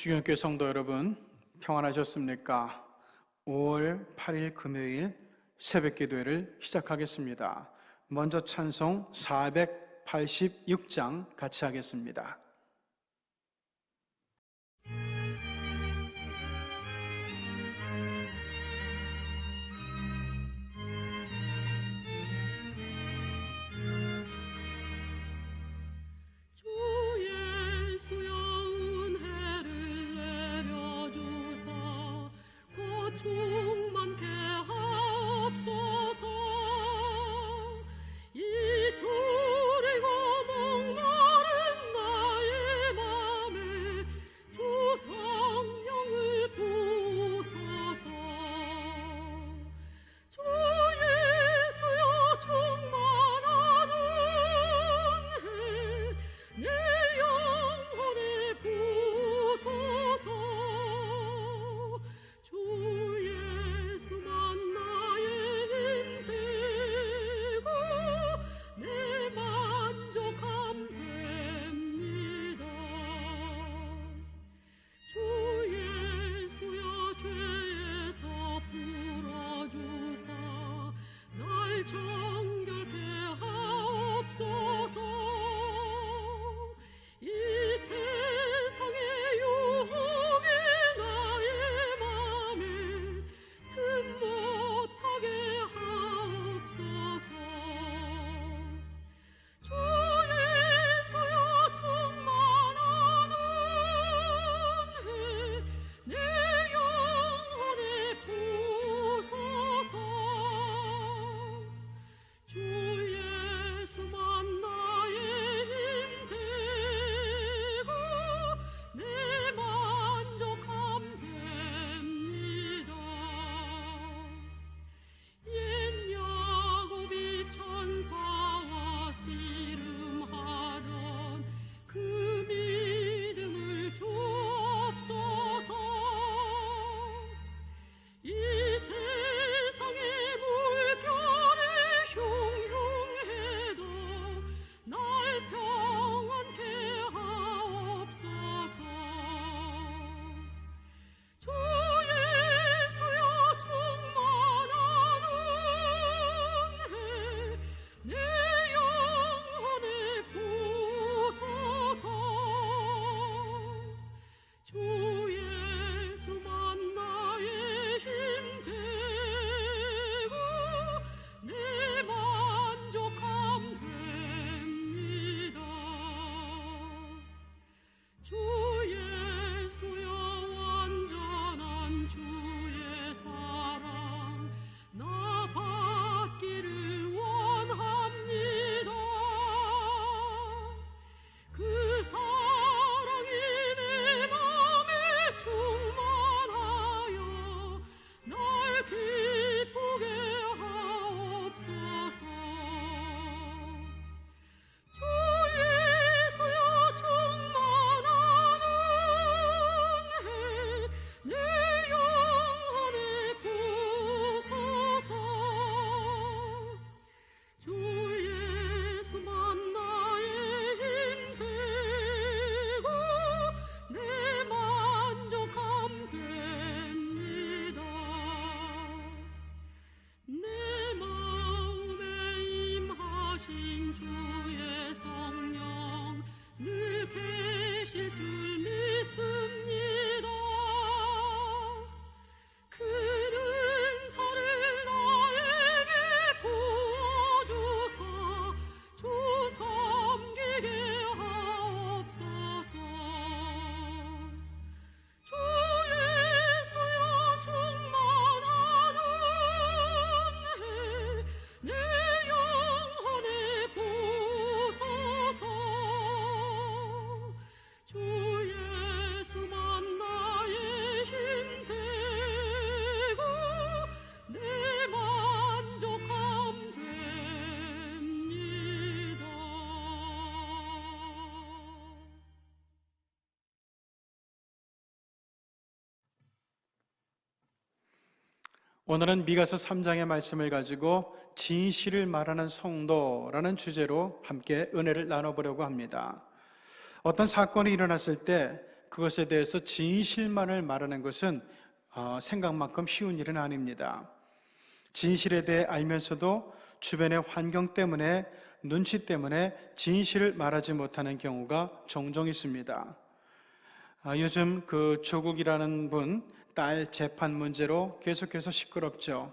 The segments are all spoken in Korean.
주경교회 성도 여러분, 평안하셨습니까? 5월 8일 금요일 새벽기도회를 시작하겠습니다. 먼저 찬송 486장 같이 하겠습니다. 오늘은 미가서 3장의 말씀을 가지고 진실을 말하는 성도라는 주제로 함께 은혜를 나눠보려고 합니다. 어떤 사건이 일어났을 때 그것에 대해서 진실만을 말하는 것은 생각만큼 쉬운 일은 아닙니다. 진실에 대해 알면서도 주변의 환경 때문에, 눈치 때문에 진실을 말하지 못하는 경우가 종종 있습니다. 요즘 그 조국이라는 분 딸 재판 문제로 계속해서 시끄럽죠.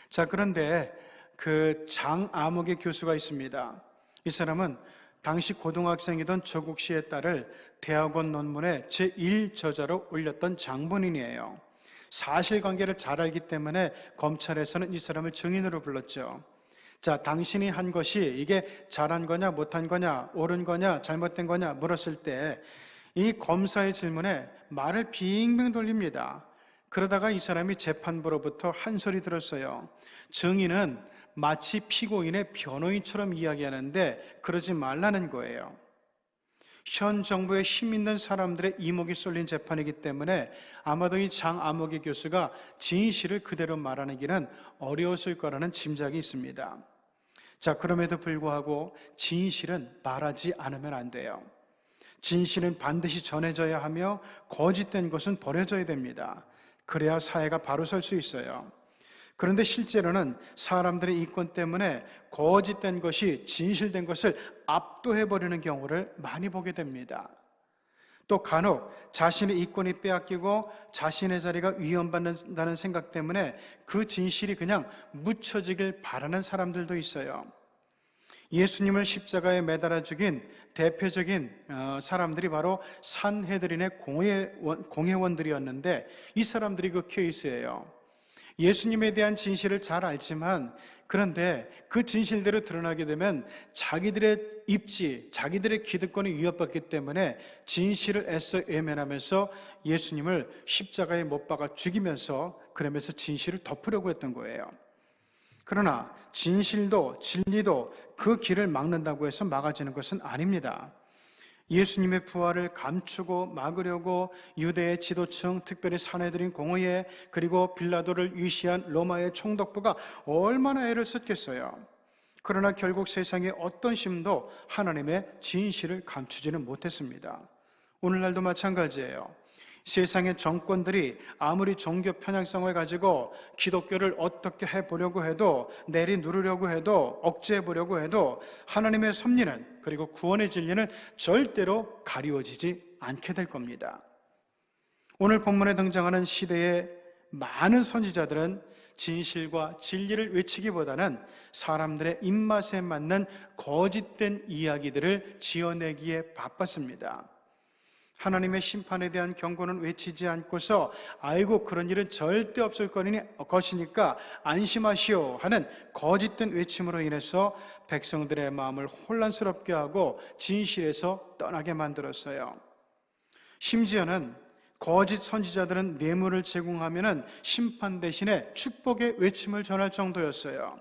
자, 그런데 그 장아목의 교수가 있습니다. 이 사람은 당시 고등학생이던 조국 씨의 딸을 대학원 논문에 제1저자로 올렸던 장본인이에요. 사실관계를 잘 알기 때문에 검찰에서는 이 사람을 증인으로 불렀죠. 자, 당신이 한 것이 이게 잘한 거냐, 못한 거냐, 옳은 거냐, 잘못된 거냐 물었을 때 이 검사의 질문에 말을 빙빙 돌립니다. 그러다가 이 사람이 재판부로부터 한 소리 들었어요. 증인은 마치 피고인의 변호인처럼 이야기하는데 그러지 말라는 거예요. 현 정부에 힘 있는 사람들의 이목이 쏠린 재판이기 때문에 아마도 이 장아목의 교수가 진실을 그대로 말하는 길은 어려웠을 거라는 짐작이 있습니다. 자, 그럼에도 불구하고 진실은 말하지 않으면 안 돼요. 진실은 반드시 전해져야 하며 거짓된 것은 버려져야 됩니다. 그래야 사회가 바로 설 수 있어요. 그런데 실제로는 사람들의 이권 때문에 거짓된 것이 진실된 것을 압도해버리는 경우를 많이 보게 됩니다. 또 간혹 자신의 이권이 빼앗기고 자신의 자리가 위협받는다는 생각 때문에 그 진실이 그냥 묻혀지길 바라는 사람들도 있어요. 예수님을 십자가에 매달아 죽인 대표적인 사람들이 바로 산헤드린의 공회원들이었는데 이 사람들이 그 케이스예요. 예수님에 대한 진실을 잘 알지만 그런데 그 진실대로 드러나게 되면 자기들의 입지, 자기들의 기득권이 위협받기 때문에 진실을 애써 외면하면서 예수님을 십자가에 못 박아 죽이면서 그러면서 진실을 덮으려고 했던 거예요. 그러나 진실도 진리도 그 길을 막는다고 해서 막아지는 것은 아닙니다. 예수님의 부활을 감추고 막으려고 유대의 지도층, 특별히 산헤드린 공의회, 그리고 빌라도를 위시한 로마의 총독부가 얼마나 애를 썼겠어요. 그러나 결국 세상의 어떤 힘도 하나님의 진실을 감추지는 못했습니다. 오늘날도 마찬가지예요. 세상의 정권들이 아무리 종교 편향성을 가지고 기독교를 어떻게 해보려고 해도, 내리누르려고 해도, 억제해보려고 해도 하나님의 섭리는, 그리고 구원의 진리는 절대로 가리워지지 않게 될 겁니다. 오늘 본문에 등장하는 시대의 많은 선지자들은 진실과 진리를 외치기보다는 사람들의 입맛에 맞는 거짓된 이야기들을 지어내기에 바빴습니다. 하나님의 심판에 대한 경고는 외치지 않고서 알고 그런 일은 절대 없을 것이니까 안심하시오 하는 거짓된 외침으로 인해서 백성들의 마음을 혼란스럽게 하고 진실에서 떠나게 만들었어요. 심지어는 거짓 선지자들은 뇌물을 제공하면 심판 대신에 축복의 외침을 전할 정도였어요.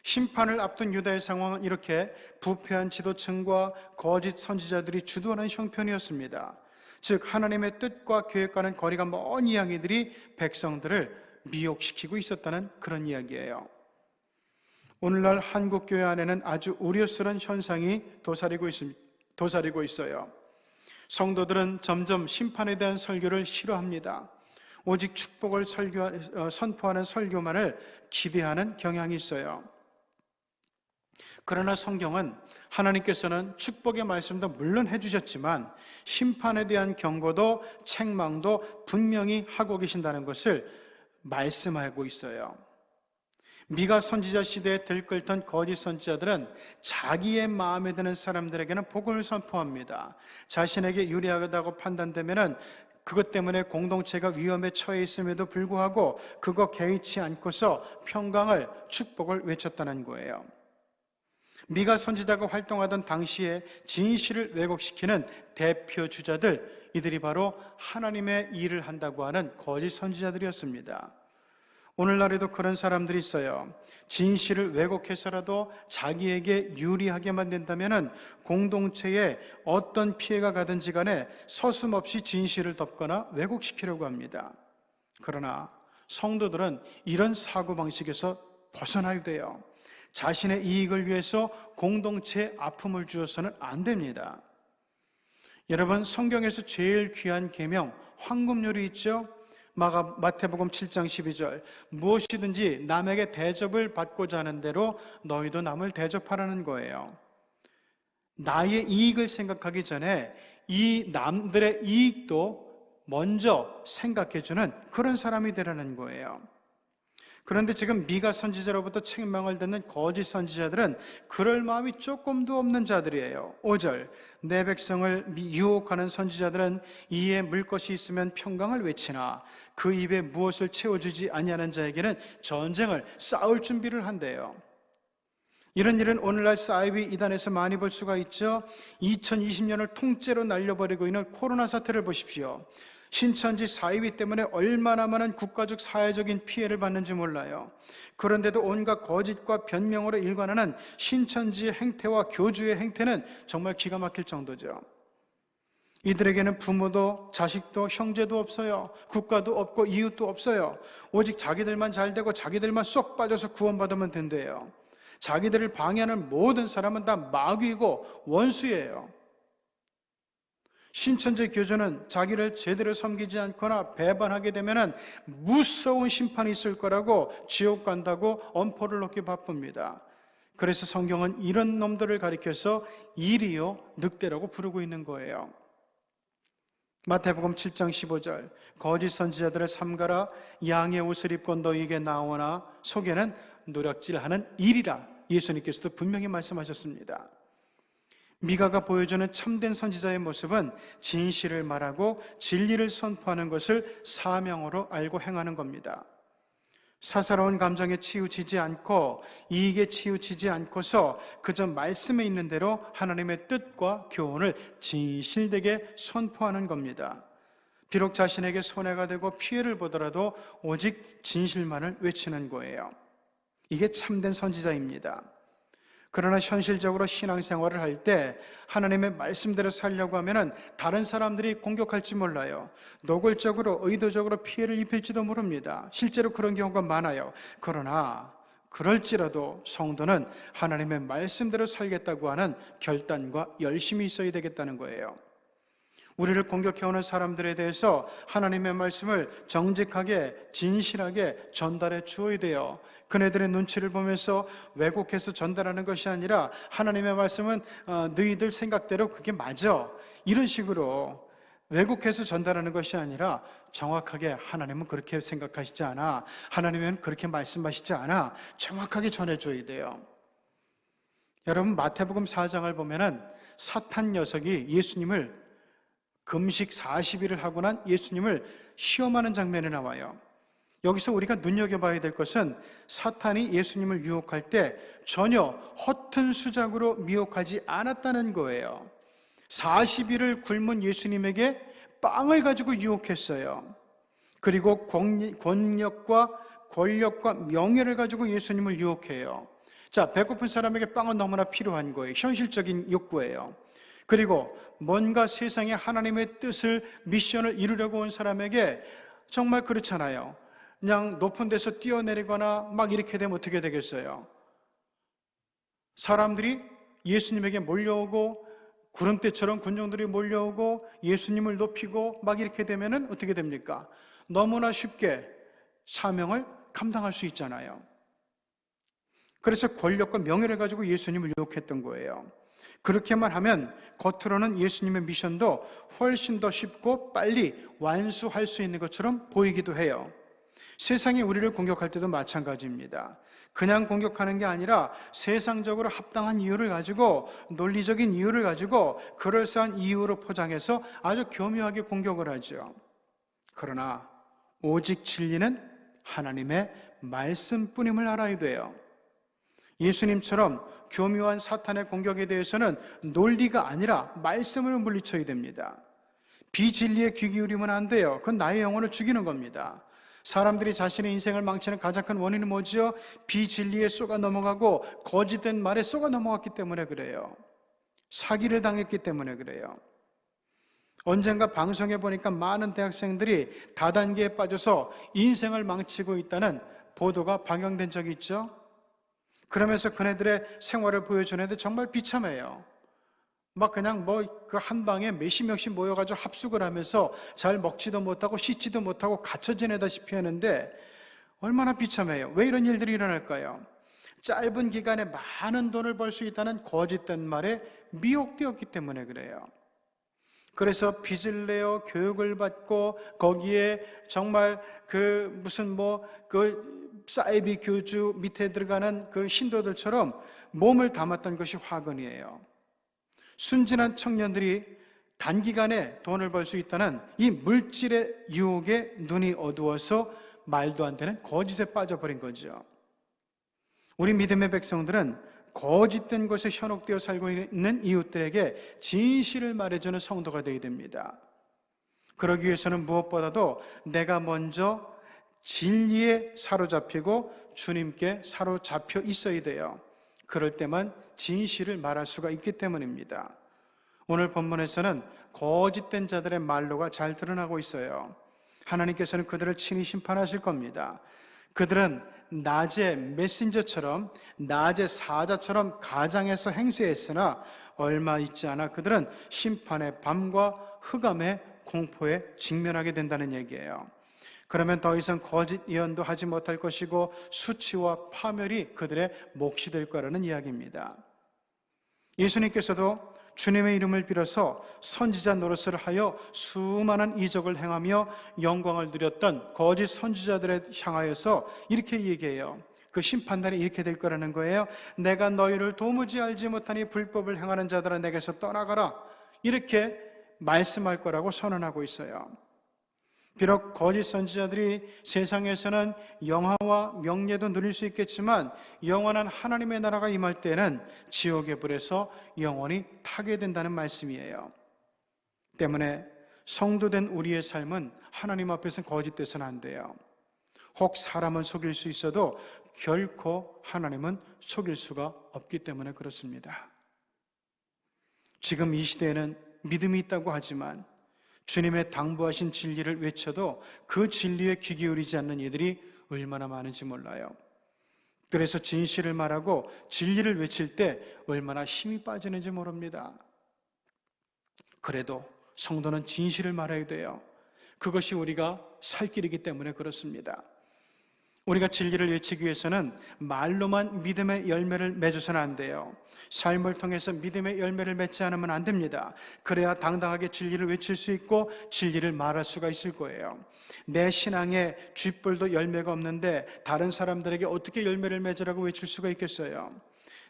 심판을 앞둔 유다의 상황은 이렇게 부패한 지도층과 거짓 선지자들이 주도하는 형편이었습니다. 즉 하나님의 뜻과 계획과는 거리가 먼 이야기들이 백성들을 미혹시키고 있었다는 그런 이야기예요. 오늘날 한국교회 안에는 아주 우려스러운 현상이 도사리고 있어요. 성도들은 점점 심판에 대한 설교를 싫어합니다. 오직 축복을 선포하는 설교만을 기대하는 경향이 있어요. 그러나 성경은 하나님께서는 축복의 말씀도 물론 해주셨지만 심판에 대한 경고도 책망도 분명히 하고 계신다는 것을 말씀하고 있어요. 미가 선지자 시대에 들끓던 거짓 선지자들은 자기의 마음에 드는 사람들에게는 복을 선포합니다. 자신에게 유리하다고 판단되면 그것 때문에 공동체가 위험에 처해 있음에도 불구하고 그거 개의치 않고서 평강을, 축복을 외쳤다는 거예요. 미가 선지자가 활동하던 당시에 진실을 왜곡시키는 대표 주자들, 이들이 바로 하나님의 일을 한다고 하는 거짓 선지자들이었습니다. 오늘날에도 그런 사람들이 있어요. 진실을 왜곡해서라도 자기에게 유리하게 만든다면 공동체에 어떤 피해가 가든지 간에 서슴없이 진실을 덮거나 왜곡시키려고 합니다. 그러나 성도들은 이런 사고방식에서 벗어나야 돼요. 자신의 이익을 위해서 공동체에 아픔을 주어서는 안 됩니다. 여러분, 성경에서 제일 귀한 계명 황금률이 있죠? 마태복음 7장 12절, 무엇이든지 남에게 대접을 받고자 하는 대로 너희도 남을 대접하라는 거예요. 나의 이익을 생각하기 전에 이 남들의 이익도 먼저 생각해주는 그런 사람이 되라는 거예요. 그런데 지금 미가 선지자로부터 책망을 듣는 거짓 선지자들은 그럴 마음이 조금도 없는 자들이에요. 5절, 내 백성을 유혹하는 선지자들은 이에 물 것이 있으면 평강을 외치나 그 입에 무엇을 채워주지 아니하는 자에게는 전쟁을 싸울 준비를 한대요. 이런 일은 오늘날 사이비 이단에서 많이 볼 수가 있죠. 2020년을 통째로 날려버리고 있는 코로나 사태를 보십시오. 신천지 사이비 때문에 얼마나 많은 국가적 사회적인 피해를 받는지 몰라요. 그런데도 온갖 거짓과 변명으로 일관하는 신천지의 행태와 교주의 행태는 정말 기가 막힐 정도죠. 이들에게는 부모도 자식도 형제도 없어요. 국가도 없고 이웃도 없어요. 오직 자기들만 잘 되고 자기들만 쏙 빠져서 구원받으면 된대요. 자기들을 방해하는 모든 사람은 다 마귀이고 원수예요. 신천지 교주는 자기를 제대로 섬기지 않거나 배반하게 되면 무서운 심판이 있을 거라고 지옥 간다고 엄포를 놓기 바쁩니다. 그래서 성경은 이런 놈들을 가리켜서 이리요 늑대라고 부르고 있는 거예요. 마태복음 7장 15절, 거짓 선지자들을 삼가라. 양의 옷을 입고 너희에게 나오나 속에는 노략질하는 일이라. 예수님께서도 분명히 말씀하셨습니다. 미가가 보여주는 참된 선지자의 모습은 진실을 말하고 진리를 선포하는 것을 사명으로 알고 행하는 겁니다. 사사로운 감정에 치우치지 않고 이익에 치우치지 않고서 그저 말씀에 있는 대로 하나님의 뜻과 교훈을 진실되게 선포하는 겁니다. 비록 자신에게 손해가 되고 피해를 보더라도 오직 진실만을 외치는 거예요. 이게 참된 선지자입니다. 그러나 현실적으로 신앙생활을 할 때 하나님의 말씀대로 살려고 하면 다른 사람들이 공격할지 몰라요. 노골적으로 의도적으로 피해를 입힐지도 모릅니다. 실제로 그런 경우가 많아요. 그러나 그럴지라도 성도는 하나님의 말씀대로 살겠다고 하는 결단과 열심이 있어야 되겠다는 거예요. 우리를 공격해오는 사람들에 대해서 하나님의 말씀을 정직하게 진실하게 전달해 주어야 돼요. 그네들의 눈치를 보면서 왜곡해서 전달하는 것이 아니라 하나님의 말씀은 너희들 생각대로 그게 맞아, 이런 식으로 왜곡해서 전달하는 것이 아니라 정확하게 하나님은 그렇게 생각하시지 않아, 하나님은 그렇게 말씀하시지 않아, 정확하게 전해줘야 돼요. 여러분, 마태복음 4장을 보면은 사탄 녀석이 예수님을 금식 40일을 하고 난 예수님을 시험하는 장면이 나와요. 여기서 우리가 눈여겨봐야 될 것은 사탄이 예수님을 유혹할 때 전혀 허튼 수작으로 미혹하지 않았다는 거예요. 40일을 굶은 예수님에게 빵을 가지고 유혹했어요. 그리고 권력과 명예를 가지고 예수님을 유혹해요. 자, 배고픈 사람에게 빵은 너무나 필요한 거예요. 현실적인 욕구예요. 그리고 뭔가 세상에 하나님의 뜻을, 미션을 이루려고 온 사람에게 정말 그렇잖아요. 그냥 높은 데서 뛰어내리거나 막 이렇게 되면 어떻게 되겠어요? 사람들이 예수님에게 몰려오고 구름대처럼 군중들이 몰려오고 예수님을 높이고 막 이렇게 되면 어떻게 됩니까? 너무나 쉽게 사명을 감당할 수 있잖아요. 그래서 권력과 명예를 가지고 예수님을 유혹했던 거예요. 그렇게만 하면 겉으로는 예수님의 미션도 훨씬 더 쉽고 빨리 완수할 수 있는 것처럼 보이기도 해요. 세상이 우리를 공격할 때도 마찬가지입니다. 그냥 공격하는 게 아니라 세상적으로 합당한 이유를 가지고, 논리적인 이유를 가지고 그럴싸한 이유로 포장해서 아주 교묘하게 공격을 하죠. 그러나 오직 진리는 하나님의 말씀뿐임을 알아야 돼요. 예수님처럼 교묘한 사탄의 공격에 대해서는 논리가 아니라 말씀을 물리쳐야 됩니다. 비진리에 귀 기울이면 안 돼요. 그건 나의 영혼을 죽이는 겁니다. 사람들이 자신의 인생을 망치는 가장 큰 원인은 뭐죠? 비진리에 쏘가 넘어가고 거짓된 말에 쏘가 넘어갔기 때문에 그래요. 사기를 당했기 때문에 그래요. 언젠가 방송에 보니까 많은 대학생들이 다단계에 빠져서 인생을 망치고 있다는 보도가 방영된 적이 있죠. 그러면서 그네들의 생활을 보여주는 애들 정말 비참해요. 막 그냥 그 한 방에 몇십 명씩 모여가지고 합숙을 하면서 잘 먹지도 못하고 씻지도 못하고 갇혀 지내다시피 하는데 얼마나 비참해요. 왜 이런 일들이 일어날까요? 짧은 기간에 많은 돈을 벌 수 있다는 거짓된 말에 미혹되었기 때문에 그래요. 그래서 빚을 내어 교육을 받고 거기에 정말 사이비 교주 밑에 들어가는 그 신도들처럼 몸을 담았던 것이 화근이에요. 순진한 청년들이 단기간에 돈을 벌 수 있다는 이 물질의 유혹에 눈이 어두워서 말도 안 되는 거짓에 빠져버린 거죠. 우리 믿음의 백성들은 거짓된 것에 현혹되어 살고 있는 이웃들에게 진실을 말해주는 성도가 되어야 됩니다. 그러기 위해서는 무엇보다도 내가 먼저 진리에 사로잡히고 주님께 사로잡혀 있어야 돼요. 그럴 때만 진실을 말할 수가 있기 때문입니다. 오늘 본문에서는 거짓된 자들의 말로가 잘 드러나고 있어요. 하나님께서는 그들을 친히 심판하실 겁니다. 그들은 낮에 메신저처럼, 낮에 사자처럼 가장해서 행세했으나 얼마 있지 않아 그들은 심판의 밤과 흑암의 공포에 직면하게 된다는 얘기예요. 그러면 더 이상 거짓 예언도 하지 못할 것이고 수치와 파멸이 그들의 몫이 될 거라는 이야기입니다. 예수님께서도 주님의 이름을 빌어서 선지자 노릇을 하여 수많은 이적을 행하며 영광을 누렸던 거짓 선지자들에 향하여서 이렇게 얘기해요. 그 심판날이 이렇게 될 거라는 거예요. 내가 너희를 도무지 알지 못하니 불법을 행하는 자들아 내게서 떠나가라. 이렇게 말씀할 거라고 선언하고 있어요. 비록 거짓 선지자들이 세상에서는 영화와 명예도 누릴 수 있겠지만 영원한 하나님의 나라가 임할 때는 지옥의 불에서 영원히 타게 된다는 말씀이에요. 때문에 성도된 우리의 삶은 하나님 앞에서는 거짓돼서는 안 돼요. 혹 사람은 속일 수 있어도 결코 하나님은 속일 수가 없기 때문에 그렇습니다. 지금 이 시대에는 믿음이 있다고 하지만 주님의 당부하신 진리를 외쳐도 그 진리에 귀 기울이지 않는 이들이 얼마나 많은지 몰라요. 그래서 진실을 말하고 진리를 외칠 때 얼마나 힘이 빠지는지 모릅니다. 그래도 성도는 진실을 말해야 돼요. 그것이 우리가 살 길이기 때문에 그렇습니다. 우리가 진리를 외치기 위해서는 말로만 믿음의 열매를 맺어서는 안 돼요. 삶을 통해서 믿음의 열매를 맺지 않으면 안 됩니다. 그래야 당당하게 진리를 외칠 수 있고 진리를 말할 수가 있을 거예요. 내 신앙에 쥐뿔도 열매가 없는데 다른 사람들에게 어떻게 열매를 맺으라고 외칠 수가 있겠어요?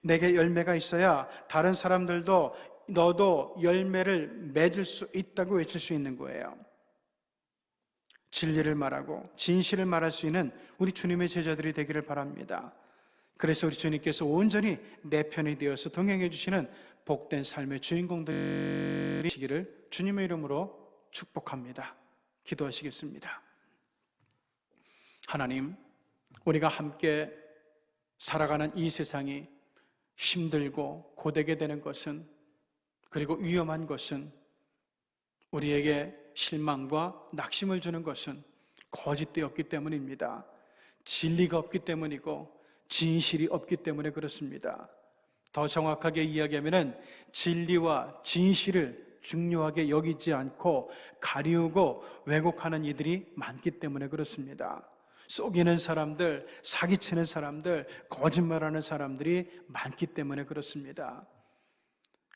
내게 열매가 있어야 다른 사람들도 너도 열매를 맺을 수 있다고 외칠 수 있는 거예요. 진리를 말하고 진실을 말할 수 있는 우리 주님의 제자들이 되기를 바랍니다. 그래서 우리 주님께서 온전히 내 편이 되어서 동행해 주시는 복된 삶의 주인공들이 되시기를 주님의 이름으로 축복합니다. 기도하시겠습니다. 하나님, 우리가 함께 살아가는 이 세상이 힘들고 고되게 되는 것은, 그리고 위험한 것은, 우리에게 실망과 낙심을 주는 것은 거짓되었기 때문입니다. 진리가 없기 때문이고 진실이 없기 때문에 그렇습니다. 더 정확하게 이야기하면 진리와 진실을 중요하게 여기지 않고 가리우고 왜곡하는 이들이 많기 때문에 그렇습니다. 속이는 사람들, 사기치는 사람들, 거짓말하는 사람들이 많기 때문에 그렇습니다.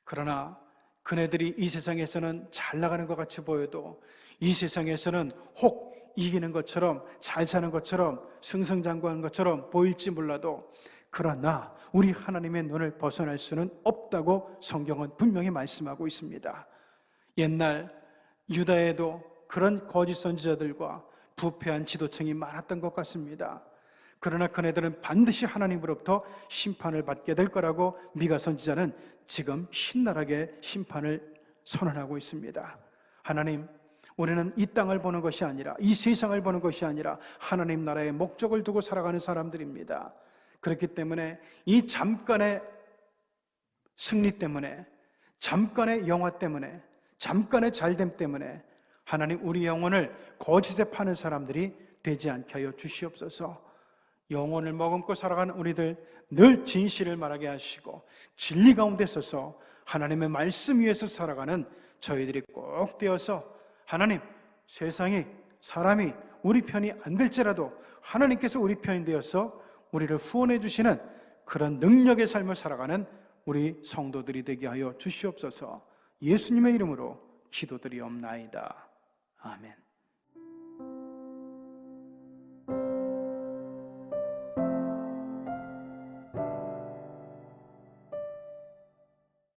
그러나 그네들이 이 세상에서는 잘 나가는 것 같이 보여도 이 세상에서는 혹 이기는 것처럼, 잘 사는 것처럼, 승승장구하는 것처럼 보일지 몰라도, 그러나 우리 하나님의 눈을 벗어날 수는 없다고 성경은 분명히 말씀하고 있습니다. 옛날 유다에도 그런 거짓 선지자들과 부패한 지도층이 많았던 것 같습니다. 그러나 그네들은 반드시 하나님으로부터 심판을 받게 될 거라고 미가 선지자는 지금 신랄하게 심판을 선언하고 있습니다. 하나님, 우리는 이 땅을 보는 것이 아니라, 이 세상을 보는 것이 아니라 하나님 나라의 목적을 두고 살아가는 사람들입니다. 그렇기 때문에 이 잠깐의 승리 때문에, 잠깐의 영화 때문에, 잠깐의 잘됨 때문에 하나님 우리 영혼을 거짓에 파는 사람들이 되지 않게 하여 주시옵소서. 영혼을 머금고 살아가는 우리들 늘 진실을 말하게 하시고 진리 가운데 서서 하나님의 말씀 위에서 살아가는 저희들이 꼭 되어서 하나님, 세상이, 사람이 우리 편이 안 될지라도 하나님께서 우리 편이 되어서 우리를 후원해 주시는 그런 능력의 삶을 살아가는 우리 성도들이 되게 하여 주시옵소서. 예수님의 이름으로 기도드리옵나이다. 아멘.